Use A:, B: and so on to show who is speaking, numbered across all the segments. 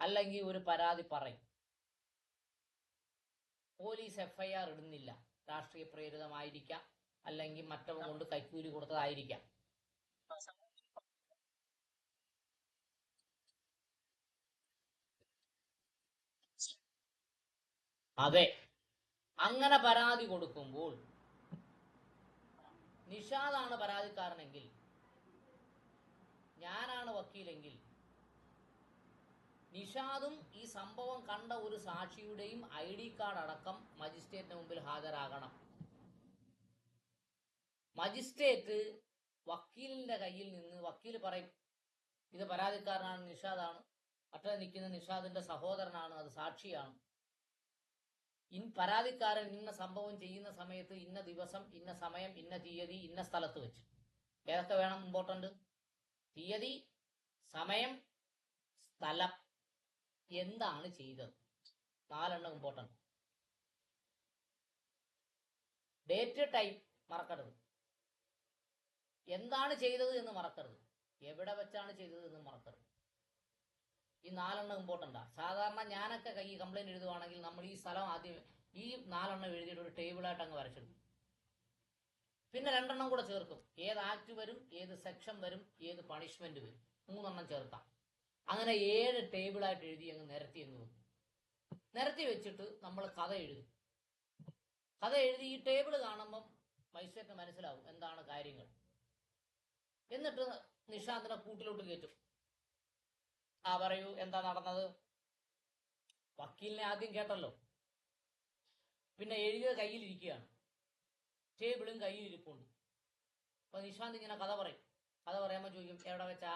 A: അല്ലെങ്കിൽ ഒരു പരാതി പറയും. പോലീസ് FIR ഇടുന്നില്ല. രാഷ്ട്രീയ പ്രേരിതമായിരിക്കാം, അല്ലെങ്കിൽ മറ്റവ കൊണ്ട് കൈക്കൂലി കൊടുത്തതായിരിക്കാം. അതെ, അങ്ങനെ പരാതി കൊടുക്കുമ്പോൾ നിഷാദാണ് പരാതിക്കാരനെങ്കിൽ, ഞാനാണ് വക്കീലെങ്കിൽ, നിഷാദും ഈ സംഭവം കണ്ട ഒരു സാക്ഷിയുടെയും ID കാർഡ് അടക്കം മജിസ്ട്രേറ്റിന് മുമ്പിൽ ഹാജരാകണം. മജിസ്ട്രേറ്റ് വക്കീലിന്റെ കയ്യിൽ നിന്ന്, വക്കീൽ പറയും ഇത് പരാതിക്കാരനാണ്, നിഷാദാണ്, മറ്റേ നിൽക്കുന്ന നിഷാദിന്റെ സഹോദരനാണ്, അത് സാക്ഷിയാണ്, പരാതിക്കാരൻ ഇന്ന സംഭവം ചെയ്യുന്ന സമയത്ത് ഇന്ന ദിവസം ഇന്ന സമയം ഇന്ന തീയതി ഇന്ന സ്ഥലത്ത് വെച്ച്. ഏതൊക്കെ വേണം? ഇമ്പോർട്ടന്റ് തീയതി, സമയം, സ്ഥലം, എന്താണ് ചെയ്തത്, 4 ഇമ്പോർട്ടന്റ്. ഡേറ്റ്, ടൈം മറക്കരുത്, എന്താണ് ചെയ്തത് എന്ന് മറക്കരുത്, എവിടെ വെച്ചാണ് ചെയ്തത് എന്ന് മറക്കരുത്. ഈ 4 ഇമ്പോർട്ടൻ്റാ. സാധാരണ ഞാനൊക്കെ ഈ കംപ്ലൈന്റ് എഴുതുവാണെങ്കിൽ നമ്മൾ ഈ സ്ഥലം ആദ്യം ഈ 4 എഴുതിയിട്ട് ഒരു ടേബിളായിട്ട് അങ്ങ് വരച്ചിടും. പിന്നെ 2 കൂടെ ചേർക്കും. ഏത് ആക്ട് വരും, ഏത് സെക്ഷൻ വരും, ഏത് പണിഷ്മെന്റ് വരും, 3 ചേർക്കാം. അങ്ങനെ 7 ടേബിളായിട്ട് എഴുതി അങ്ങ് നിരത്തി അങ്ങ് വെക്കും. നിരത്തി വെച്ചിട്ട് നമ്മൾ കഥ എഴുതും. കഥ എഴുതി ഈ ടേബിൾ കാണുമ്പം മജിസ്ട്രേറ്റിന് മനസ്സിലാവും എന്താണ് കാര്യങ്ങൾ. എന്നിട്ട് നിഷാന്തിനെ കൂട്ടിലോട്ട് കയറ്റും. പറയൂ എന്താ നടന്നത്. വക്കീലിനെ ആദ്യം കേട്ടല്ലോ, പിന്നെ എഴുതിയത് കയ്യിലിരിക്കുകയാണ്, ടേബിളും കയ്യിലിരിപ്പുണ്ട്. അപ്പൊ നിഷാന്ത് ഇങ്ങനെ കഥ പറയും. കഥ പറയുമ്പോൾ ചോദിക്കും എവിടെ വെച്ചാ?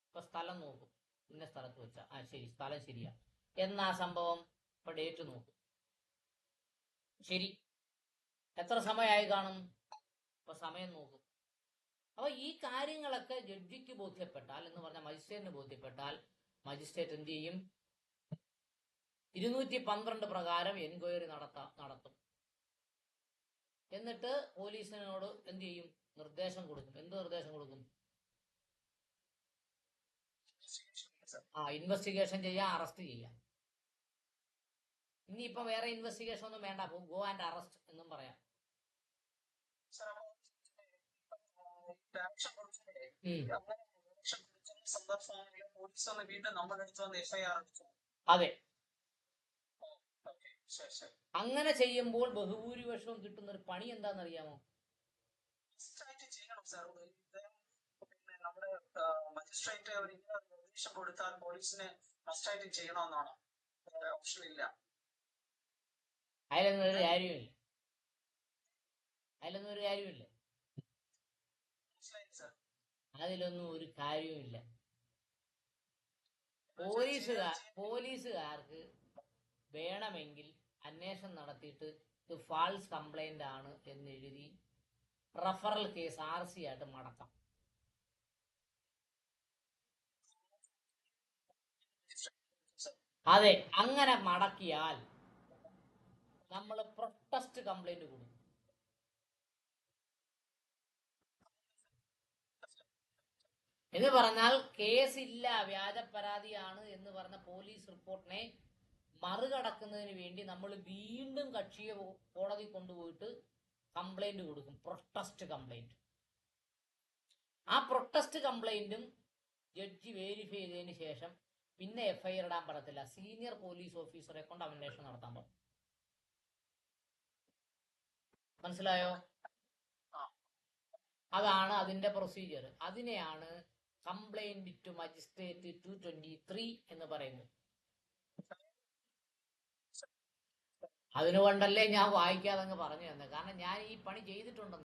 A: ഇപ്പൊ സ്ഥലം നോക്കും, ഇന്ന സ്ഥലത്ത് വെച്ചാ. ശരി, സ്ഥലം ശരിയാ. എന്നാ സംഭവം? ഇപ്പൊ ഡേറ്റ് നോക്കും. ശരി, എത്ര സമയമായി കാണും? ഇപ്പൊ സമയം നോക്കും. അപ്പൊ ഈ കാര്യങ്ങളൊക്കെ ജഡ്ജിക്ക് ബോധ്യപ്പെട്ടാൽ, എന്ന് പറഞ്ഞാൽ മജിസ്ട്രേറ്റിന് ബോധ്യപ്പെട്ടാൽ, മജിസ്ട്രേറ്റ് എന്ത് ചെയ്യും? 212 പ്രകാരം എൻക്വയറി നടത്തും. എന്നിട്ട് പോലീസിനോട് എന്ത് ചെയ്യും? നിർദ്ദേശം കൊടുക്കും. എന്ത് നിർദ്ദേശം കൊടുക്കും? ഇൻവെസ്റ്റിഗേഷൻ ചെയ്യാം, അറസ്റ്റ് ചെയ്യാം. ഇനിയിപ്പോ വേറെ ഇൻവെസ്റ്റിഗേഷൻ ഒന്നും വേണ്ട, ഗോ ആൻഡ് അറസ്റ്റ് എന്നും പറയാം. അതെ, അങ്ങനെ ചെയ്യുമ്പോൾ ബഹുഭൂരിപക്ഷവും കിട്ടുന്ന ഒരു പണി എന്താണെന്നറിയാമോ? മജിസ്ട്രേറ്റ് ഒരു നിർദ്ദേശം കൊടുത്താൽ പോലീസിന് മസ്റ്റായിട്ട് ചെയ്യണമെന്നാണ്, ഓപ്ഷൻ ഇല്ല. അതിലൊന്നും ഒരു കാര്യമില്ല. അതിലൊന്നും ഒരു കാര്യമില്ല. പോലീസുകാർക്ക് വേണമെങ്കിൽ അന്വേഷണം നടത്തിയിട്ട് ഇത് ഫാൾസ് കംപ്ലൈന്റ് ആണ് എന്നെഴുതി റഫറൽ കേസ് RC ആയിട്ട് മടക്കാം. അതെ, അങ്ങനെ മടക്കിയാൽ നമ്മൾ പ്രൊട്ടസ്റ്റ് കംപ്ലൈന്റ് കൊടുക്കും. എന്ന് പറഞ്ഞാൽ കേസില്ല, വ്യാജ പരാതിയാണ് എന്ന് പറഞ്ഞ പോലീസ് റിപ്പോർട്ടിനെ മറികടക്കുന്നതിന് വേണ്ടി നമ്മൾ വീണ്ടും കക്ഷിയെ കോടതി കൊണ്ടുപോയിട്ട് കംപ്ലൈന്റ് കൊടുക്കും, പ്രൊട്ടസ്റ്റ് കംപ്ലൈന്റ്. ആ പ്രൊട്ടസ്റ്റ് കംപ്ലൈന്റും ജഡ്ജി വെരിഫൈ ചെയ്തതിന് ശേഷം പിന്നെ FIR ഇടാൻ പറ്റത്തില്ല. സീനിയർ പോലീസ് ഓഫീസറെ കൊണ്ട് അന്വേഷണം നടത്താൻ പറ്റും. മനസ്സിലായോ? അതാണ് അതിന്റെ പ്രൊസീജിയർ. അതിനെയാണ് കംപ്ലൈന്റ് ടു മജിസ്ട്രേറ്റ് 223 എന്ന് പറയുന്നത്. അതിനുകൊണ്ടല്ലേ ഞാൻ വായിക്കാതെ അങ്ങ് പറഞ്ഞു തന്നെ, കാരണം ഞാൻ ഈ പണി ചെയ്തിട്ടുണ്ടെന്ന്.